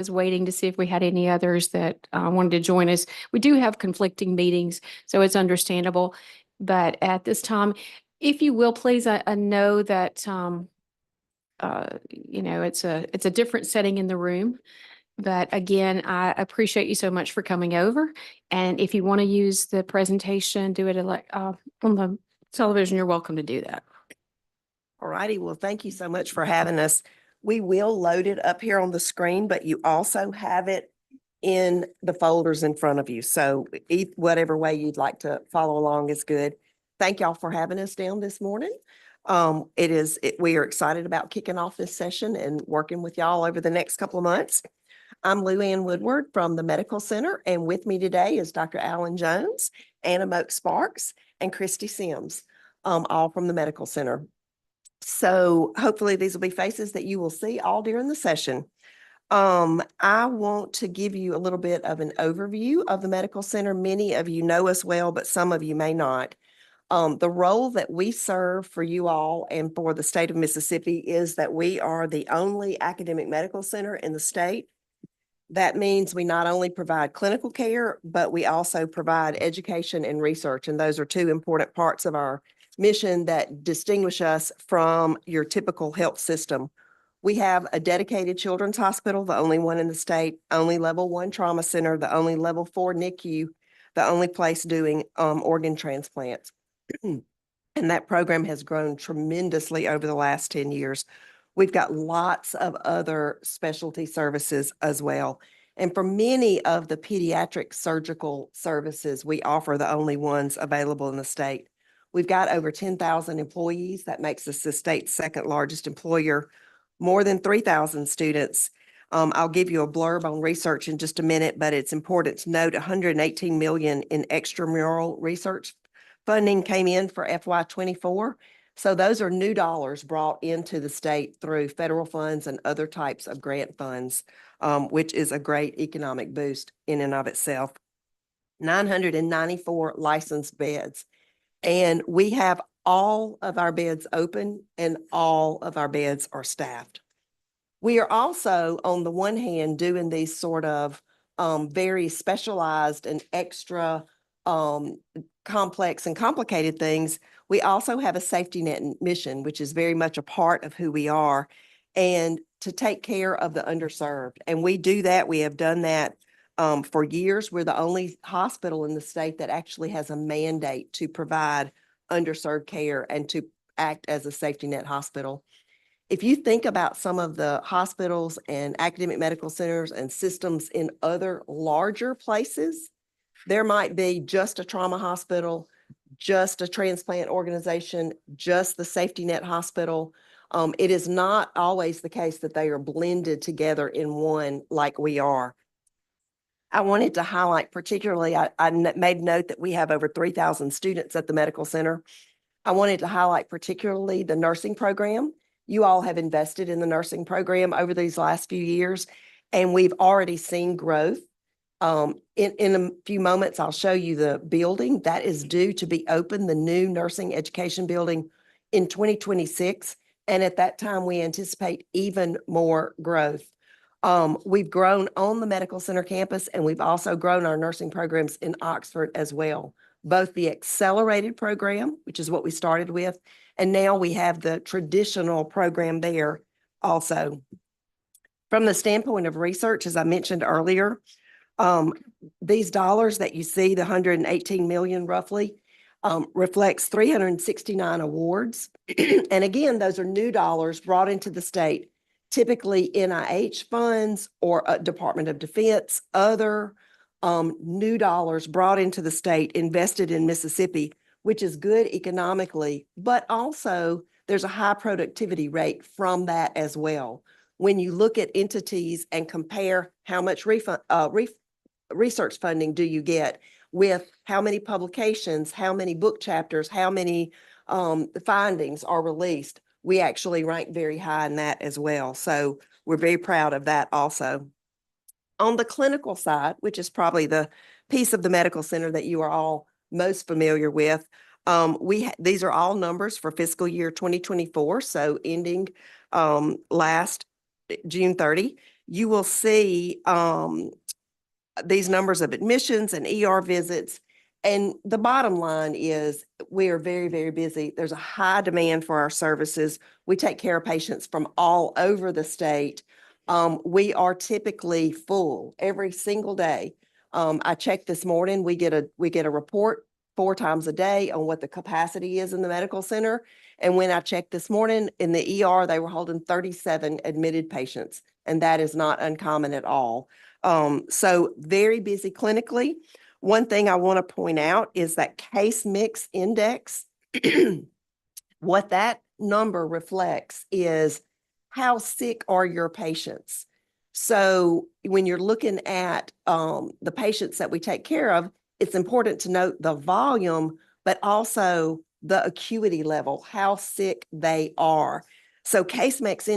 was waiting to see if we had any others that wanted to join us. We do have conflicting meetings, so it's understandable. But at this time, if you will, please, I know that it's a different setting in the room. But again, I appreciate you so much for coming over. And if you want to use the presentation, do it on the television, you're welcome to do that. All righty. Well, thank you so much for having us. We will load it up here on the screen, but you also have it in the folders in front of you. So whatever way you'd like to follow along is good. Thank y'all for having us down this morning. We are excited about kicking off this session and working with y'all over the next couple of months. I'm Lou Ann Woodward from the Medical Center, and with me today is Dr. Alan Jones, Anna Moak Sparks, and Christy Sims, all from the Medical Center. So hopefully these will be faces that you will see all during the session. I want to give you a little bit of an overview of the Medical Center. Many of you know us well, but some of you may not. The role that we serve for you all and for the state of Mississippi is that we are the only academic medical center in the state. That means we not only provide clinical care, but we also provide education and research. And those are two important parts of our mission that distinguish us from your typical health system. We have a dedicated children's hospital, the only one in the state, only level 1 trauma center, the only level 4 NICU, the only place doing organ transplants. And that program has grown tremendously over the last 10 years. We've got lots of other specialty services as well. And for many of the pediatric surgical services, we offer the only ones available in the state. We've got over 10,000 employees. That makes us the state's second largest employer, more than 3,000 students. I'll give you a blurb on research in just a minute, but it's important to note 118 million in extramural research funding came in for FY24. So those are new dollars brought into the state through federal funds and other types of grant funds, which is a great economic boost in and of itself. 994 licensed beds. And we have all of our beds open and all of our beds are staffed. We are also, on the one hand, doing these sort of very specialized and extra complex and complicated things. We also have a safety net mission, which is very much a part of who we are, and to take care of the underserved. And we do that. We have done that for years. We're the only hospital in the state that actually has a mandate to provide underserved care and to act as a safety net hospital. If you think about some of the hospitals and academic medical centers and systems in other larger places, there might be just a trauma hospital, just a transplant organization, just the safety net hospital. It is not always the case that they are blended together in one like we are. I wanted to highlight particularly, I made note that we have over 3,000 students at the Medical Center. I wanted to highlight particularly the nursing program. You all have invested in the nursing program over these last few years, and we've already seen growth. In a few moments, I'll show you the building that is due to be open, the new nursing education building in 2026. And at that time, we anticipate even more growth. We've grown on the Medical Center campus, and we've also grown our nursing programs in Oxford as well. Both the accelerated program, which is what we started with, and now we have the traditional program there also. From the standpoint of research, as I mentioned earlier, these dollars that you see, the 118 million roughly, reflects 369 awards. And again, those are new dollars brought into the state, typically NIH funds or Department of Defense, other new dollars brought into the state, invested in Mississippi, which is good economically, but also there's a high productivity rate from that as well. When you look at entities and compare how much research funding do you get with how many publications, how many book chapters, how many findings are released, we actually rank very high in that as well. So we're very proud of that also. On the clinical side, which is probably the piece of the Medical Center that you are all most familiar with, these are all numbers for fiscal year 2024, so ending last June 30. you will see these numbers of admissions and ER visits. And the bottom line is we are very, very busy. There's a high demand for our services. We take care of patients from all over the state. We are typically full every single day. I checked this morning, we get a report 4 times a day on what the capacity is in the medical center. And when I checked this morning in the ER, they were holding 37 admitted patients, and that is not uncommon at all. So very busy clinically. One thing I want to point out is that case mix index. What that number reflects is how sick are your patients. So when you're looking at the patients that we take care of, it's important to note the volume, but also the acuity level, how sick they are. So case mix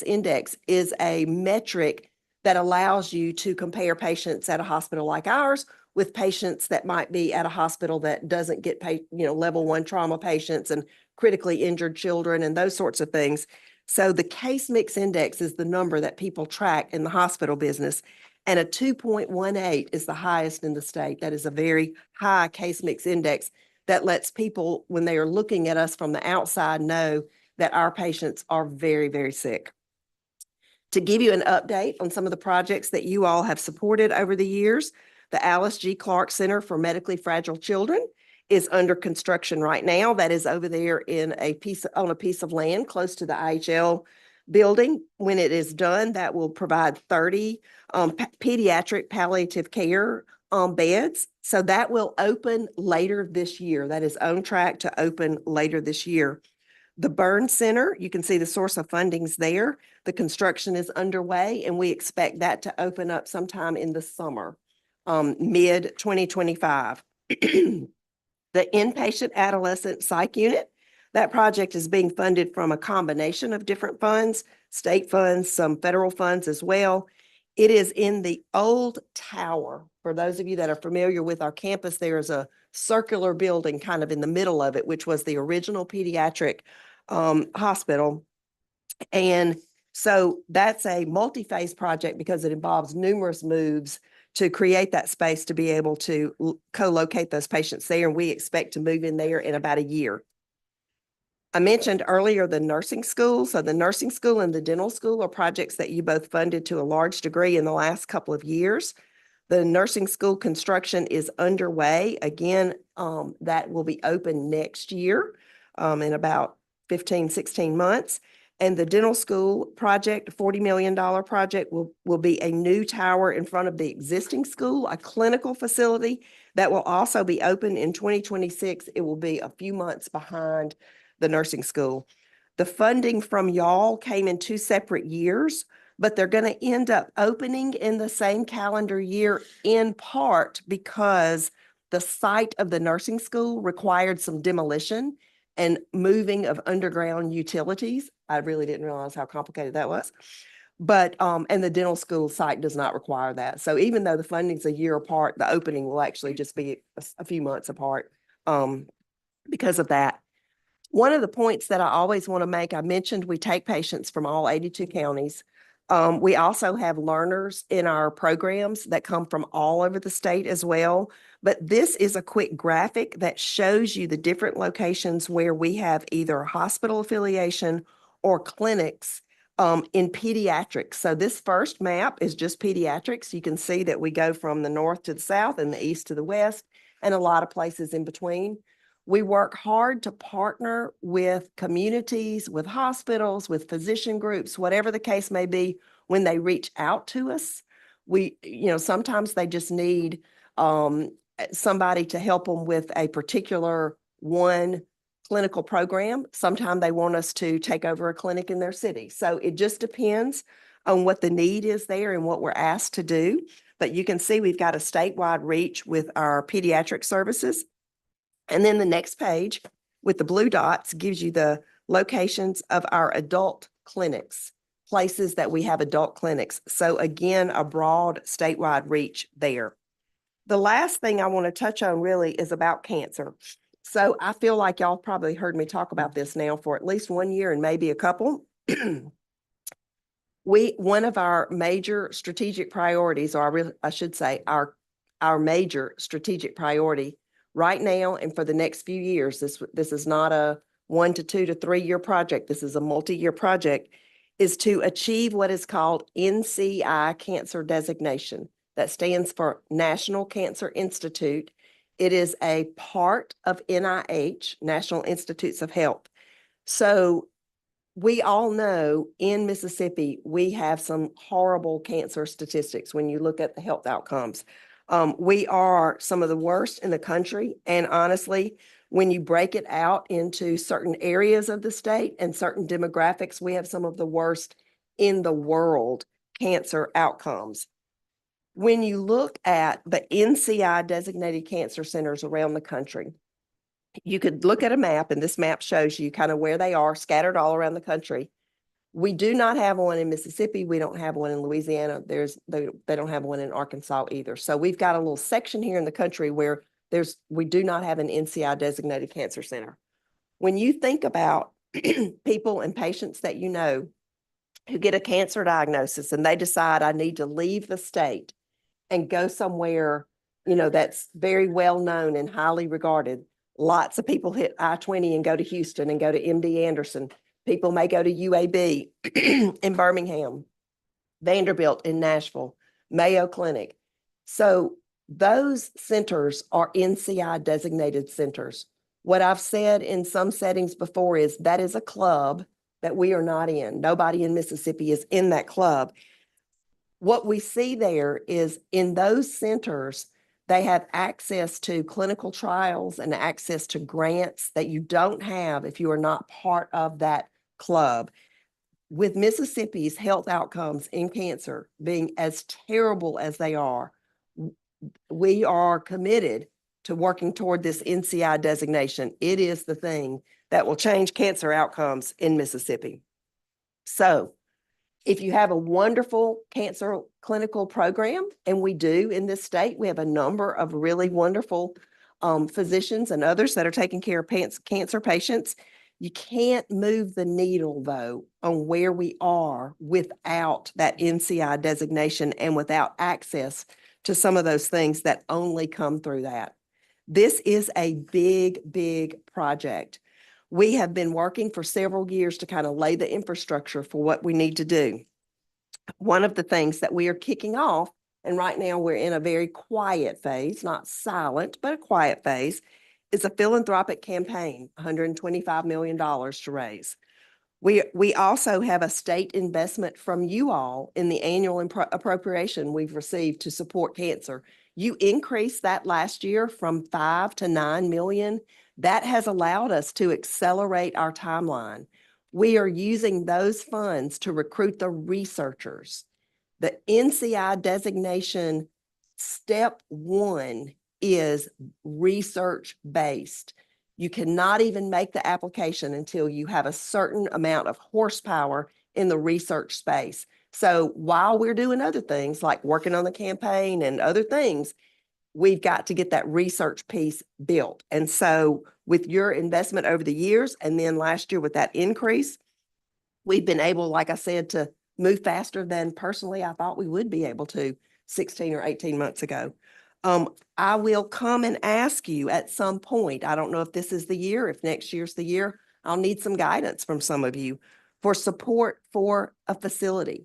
index is a metric that allows you to compare patients at a hospital like ours with patients that might be at a hospital that doesn't get level 1 trauma patients and critically injured children and those sorts of things. So the case mix index is the number that people track in the hospital business. And a 2.18 is the highest in the state. That is a very high case mix index that lets people, when they are looking at us from the outside, know that our patients are very, very sick. To give you an update on some of the projects that you all have supported over the years, the Alice G. Clark Center for Medically Fragile Children is under construction right now. That is over there on a piece of land close to the IHL building. When it is done, that will provide 30 pediatric palliative care beds. So that will open later this year. That is on track to open later this year. The Burn Center, you can see the source of fundings there. The construction is underway, and we expect that to open up sometime in the summer, mid 2025. The inpatient adolescent psych unit, that project is being funded from a combination of different funds, state funds, some federal funds as well. It is in the old tower. For those of you that are familiar with our campus, there is a circular building kind of in the middle of it, which was the original pediatric hospital. And so that's a multi-phase project because it involves numerous moves to create that space to be able to co-locate those patients there. And we expect to move in there in about a year. I mentioned earlier the nursing school. So the nursing school and the dental school are projects that you both funded to a large degree in the last couple of years. The nursing school construction is underway. Again, that will be open next year in about 15, 16 months. And the dental school project, $40 million project, will be a new tower in front of the existing school, a clinical facility that will also be open in 2026. It will be a few months behind the nursing school. The funding from y'all came in 2 separate years, but they're going to end up opening in the same calendar year in part because the site of the nursing school required some demolition and moving of underground utilities. I really didn't realize how complicated that was. But, and the dental school site does not require that. So even though the funding's a year apart, the opening will actually just be a few months apart because of that. One of the points that I always want to make, I mentioned we take patients from all 82 counties. We also have learners in our programs that come from all over the state as well. But this is a quick graphic that shows you the different locations where we have either hospital affiliation or clinics in pediatrics. So this first map is just pediatrics. You can see that we go from the north to the south and the east to the west and a lot of places in between. We work hard to partner with communities, with hospitals, with physician groups, whatever the case may be, when they reach out to us. Sometimes they just need somebody to help them with a particular one clinical program. Sometimes they want us to take over a clinic in their city. So it just depends on what the need is there and what we're asked to do. But you can see we've got a statewide reach with our pediatric services. And then the next page with the blue dots gives you the locations of our adult clinics, places that we have adult clinics. So again, a broad statewide reach there. The last thing I want to touch on really is about cancer. So I feel like y'all probably heard me talk about this now for at least 1 year and maybe a couple. One of our major strategic priorities, or I should say, our major strategic priority right now and for the next few years, this is not a 1 to 2 to 3 year project. This is a multi-year project, is to achieve what is called NCI cancer designation. That stands for National Cancer Institute. It is a part of NIH, National Institutes of Health. So we all know in Mississippi, we have some horrible cancer statistics when you look at the health outcomes. We are some of the worst in the country. And honestly, when you break it out into certain areas of the state and certain demographics, we have some of the worst in the world cancer outcomes. When you look at the NCI designated cancer centers around the country, you could look at a map, and this map shows you kind of where they are scattered all around the country. We do not have one in Mississippi. We don't have one in Louisiana. They don't have one in Arkansas either. So we've got a little section here in the country where we do not have an NCI designated cancer center. When you think about people and patients that you know who get a cancer diagnosis and they decide I need to leave the state and go somewhere, that's very well known and highly regarded. Lots of people hit I-20 and go to Houston and go to MD Anderson. People may go to UAB in Birmingham, Vanderbilt in Nashville, Mayo Clinic. So those centers are NCI designated centers. What I've said in some settings before is that is a club that we are not in. Nobody in Mississippi is in that club. What we see there is in those centers, they have access to clinical trials and access to grants that you don't have if you are not part of that club. With Mississippi's health outcomes in cancer being as terrible as they are, we are committed to working toward this NCI designation. It is the thing that will change cancer outcomes in Mississippi. So if you have a wonderful cancer clinical program, and we do in this state, we have a number of really wonderful physicians and others that are taking care of cancer patients. You can't move the needle, though, on where we are without that NCI designation and without access to some of those things that only come through that. This is a big, big project. We have been working for several years to kind of lay the infrastructure for what we need to do. One of the things that we are kicking off, and right now we're in a very quiet phase, not silent, but a quiet phase, is a philanthropic campaign, $125 million to raise. We also have a state investment from you all in the annual appropriation we've received to support cancer. You increased that last year from 5 to 9 million. That has allowed us to accelerate our timeline. We are using those funds to recruit the researchers. The NCI designation, step 1 is research-based. You cannot even make the application until you have a certain amount of horsepower in the research space. So while we're doing other things like working on the campaign and other things, we've got to get that research piece built. And so with your investment over the years, and then last year with that increase, we've been able, like I said, to move faster than personally I thought we would be able to 16 or 18 months ago. I will come and ask you at some point, I don't know if this is the year, if next year's the year, I'll need some guidance from some of you for support for a facility.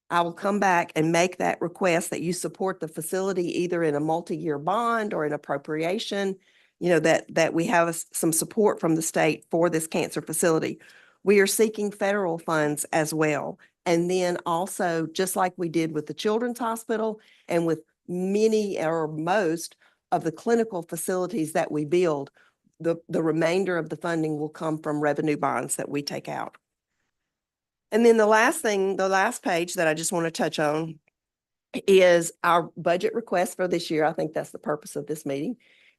I will come back and make that request that you support the facility either in a multi-year bond or an appropriation, that we have some support from the state for this cancer facility. We are seeking federal funds as well. And then also, just like we did with the Children's Hospital and with many or most of the clinical facilities that we build, the remainder of the funding will come from revenue bonds that we take out. And then the last page that I just want to touch on is our budget request for this year. I think that's the purpose of this meeting,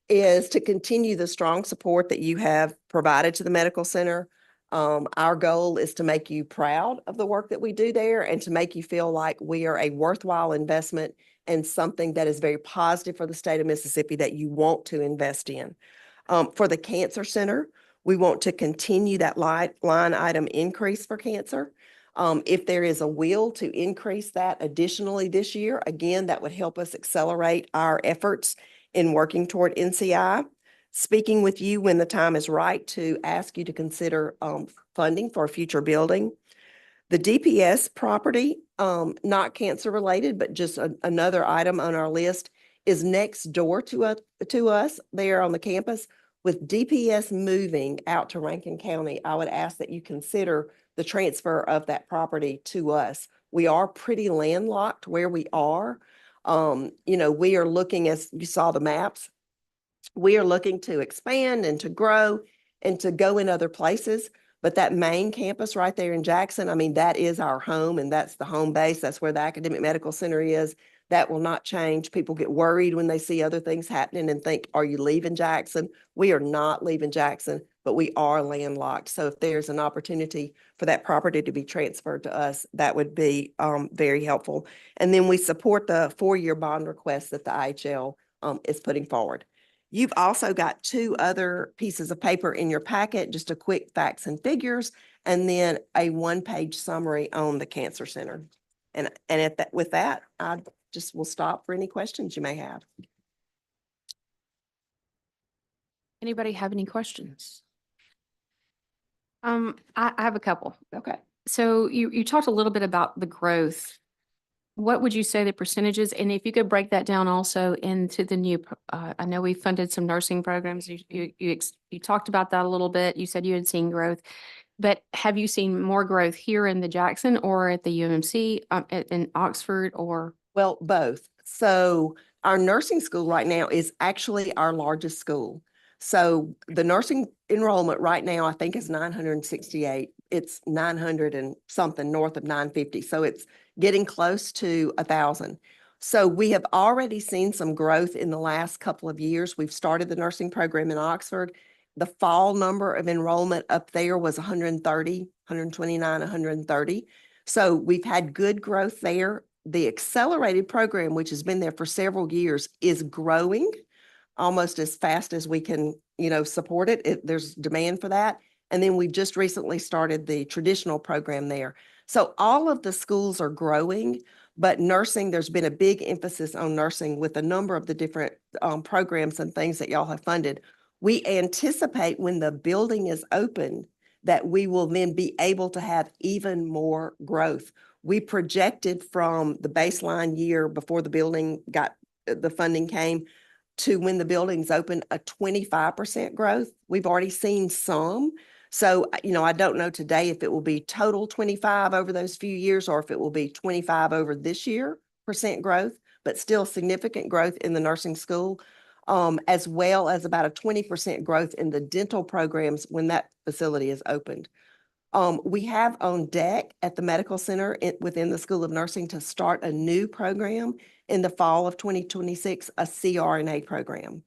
is to continue the strong support that you have provided to the medical center. Our goal is to make you proud of the work that we do there and to make you feel like we are a worthwhile investment and something that is very positive for the state of Mississippi that you want to invest in. For the Cancer Center, we want to continue that line item increase for cancer. If there is a will to increase that additionally this year, again, that would help us accelerate our efforts in working toward NCI. Speaking with you when the time is right to ask you to consider funding for a future building. The DPS property, not cancer related, but just another item on our list, is next door to us there on the campus. With DPS moving out to Rankin County, I would ask that you consider the transfer of that property to us. We are pretty landlocked where we are. We are looking, as you saw the maps, we are looking to expand and to grow and to go in other places. But that main campus right there in Jackson, I mean, that is our home and that's the home base. That's where the academic medical center is. That will not change. People get worried when they see other things happening and think, are you leaving Jackson? We are not leaving Jackson, but we are landlocked. So if there's an opportunity for that property to be transferred to us, that would be very helpful. And then we support the 4-year bond request that the IHL is putting forward. You've also got 2 other pieces of paper in your packet, just a quick facts and figures, and then a 1-page summary on the Cancer Center. And with that, I just will stop for any questions you may have. Anybody have any questions? I have a couple. Okay. So you talked a little bit about the growth. What would you say the percentages, and if you could break that down also into the new, I know we funded some nursing programs. You talked about that a little bit. You said you had seen growth, but have you seen more growth here in the Jackson or at the UMC, in Oxford or? Well, both. So our nursing school right now is actually our largest school. So the nursing enrollment right now, I think, is 968. It's 900 and something north of 950. So it's getting close to 1,000. So we have already seen some growth in the last couple of years. We've started the nursing program in Oxford. The fall number of enrollment up there was 130, 129, 130. So we've had good growth there. The accelerated program, which has been there for several years, is growing almost as fast as we can, support it. There's demand for that. And then we just recently started the traditional program there. So all of the schools are growing, but nursing, there's been a big emphasis on nursing with a number of the different programs and things that y'all have funded. We anticipate when the building is open that we will then be able to have even more growth. We projected from the baseline year before the building the funding came to when the building's open, a 25% growth. We've already seen some. So, I don't know today if it will be total 25 over those few years or if it will be 25 over this year % growth, but still significant growth in the nursing school, as well as about a 20% growth in the dental programs when that facility is opened. We have on deck at the medical center within the School of Nursing to start a new program in the fall of 2026, a CRNA program.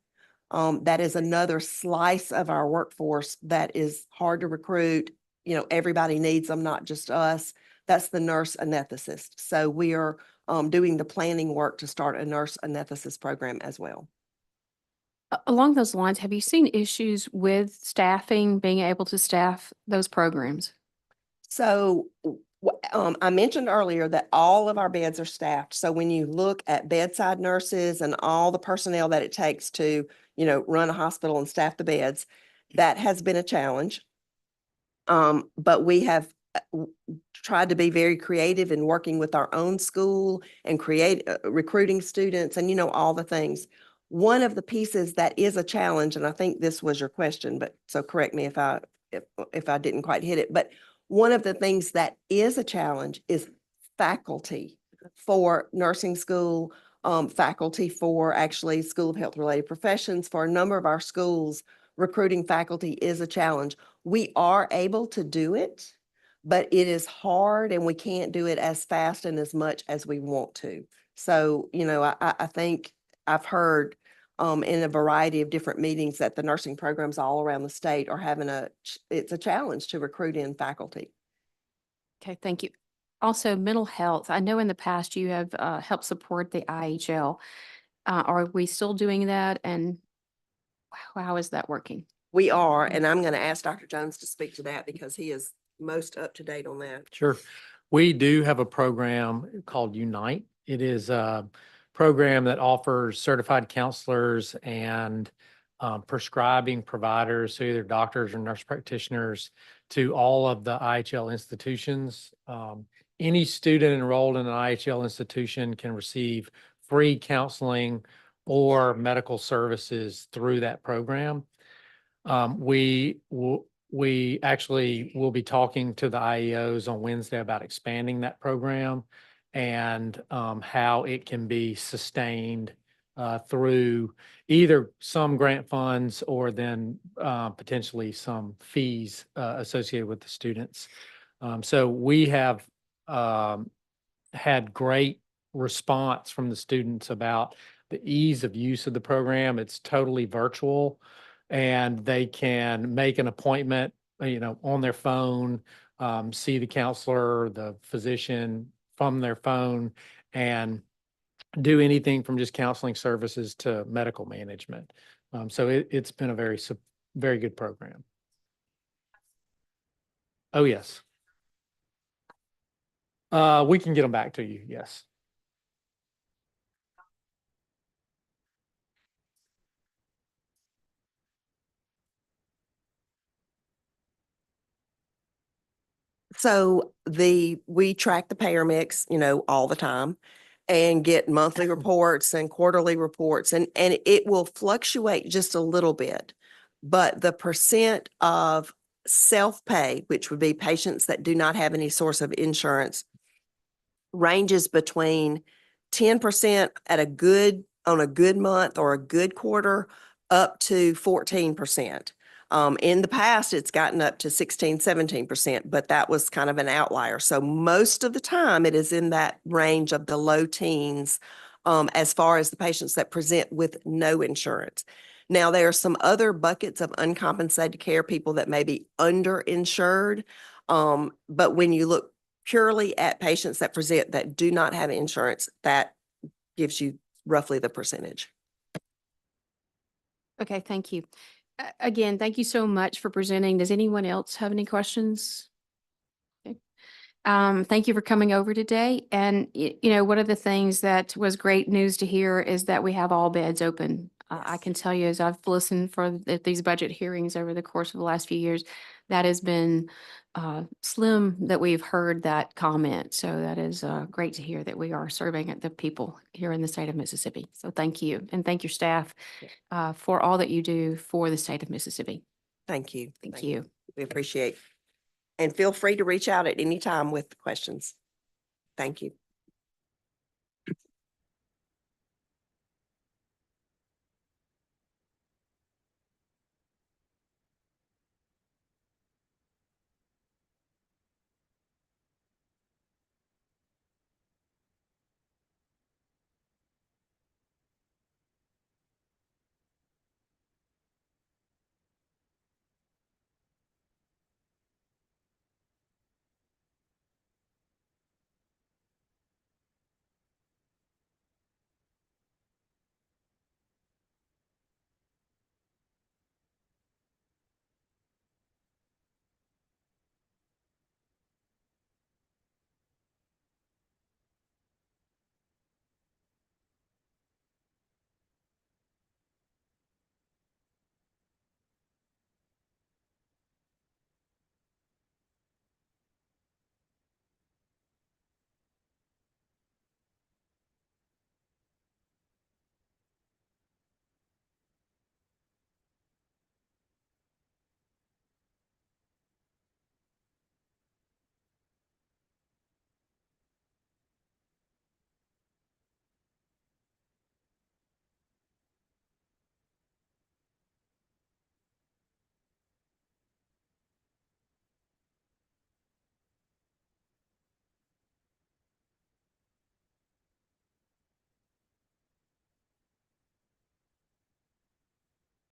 That is another slice of our workforce that is hard to recruit. Everybody needs them, not just us. That's the nurse anesthetist. So we are doing the planning work to start a nurse anesthetist program as well. Along those lines, have you seen issues with staffing, being able to staff those programs? So I mentioned earlier that all of our beds are staffed. So when you look at bedside nurses and all the personnel that it takes to, run a hospital and staff the beds, that has been a challenge. But we have tried to be very creative in working with our own school and recruiting students and, all the things. One of the pieces that is a challenge, and I think this was your question, but so correct me if I didn't quite hit it, but one of the things that is a challenge is faculty for nursing school, faculty for actually School of Health Related Professions. For a number of our schools, recruiting faculty is a challenge. We are able to do it, but it is hard and we can't do it as fast and as much as we want to. So, I think I've heard in a variety of different meetings that the nursing programs all around the state are having it's a challenge to recruit in faculty. Okay, thank you. Also, mental health. I know in the past you have helped support the IHL. Are we still doing that? And how is that working? We are, and I'm going to ask Dr. Jones to speak to that because he is most up to date on that. Sure. We do have a program called Unite. It is a program that offers certified counselors and prescribing providers, so either doctors or nurse practitioners, to all of the IHL institutions. Any student enrolled in an IHL institution can receive free counseling or medical services through that program. We actually will be talking to the IEOs on Wednesday about expanding that program and how it can be sustained through either some grant funds or then potentially some fees associated with the students. So we have had great response from the students about the ease of use of the program. It's totally virtual, and they can make an appointment, on their phone, see the counselor, the physician from their phone, and do anything from just counseling services to medical management. So it's been a very good program. Oh, yes. We can get them back to you. Yes. So we track the payer mix, all the time and get monthly reports and quarterly reports, and it will fluctuate just a little bit. But the percent of self-pay, which would be patients that do not have any source of insurance, ranges between 10% on a good month or a good quarter, up to 14%. In the past, it's gotten up to 16, 17%, but that was kind of an outlier. So most of the time, it is in that range of the low teens, as far as the patients that present with no insurance. Now, there are some other buckets of uncompensated care, people that may be underinsured. But when you look purely at patients that present that do not have insurance, that gives you roughly the percentage. Okay, thank you. Again, thank you so much for presenting. Does anyone else have any questions? Okay. Thank you for coming over today. And, one of the things that was great news to hear is that we have all beds open. I can tell you, as I've listened for these budget hearings over the course of the last few years, that has been slim that we've heard that comment. So that is great to hear that we are serving the people here in the state of Mississippi. So thank you. And thank your staff for all that you do for the state of Mississippi. Thank you. Thank you. We appreciate. And feel free to reach out at any time with questions. Thank you.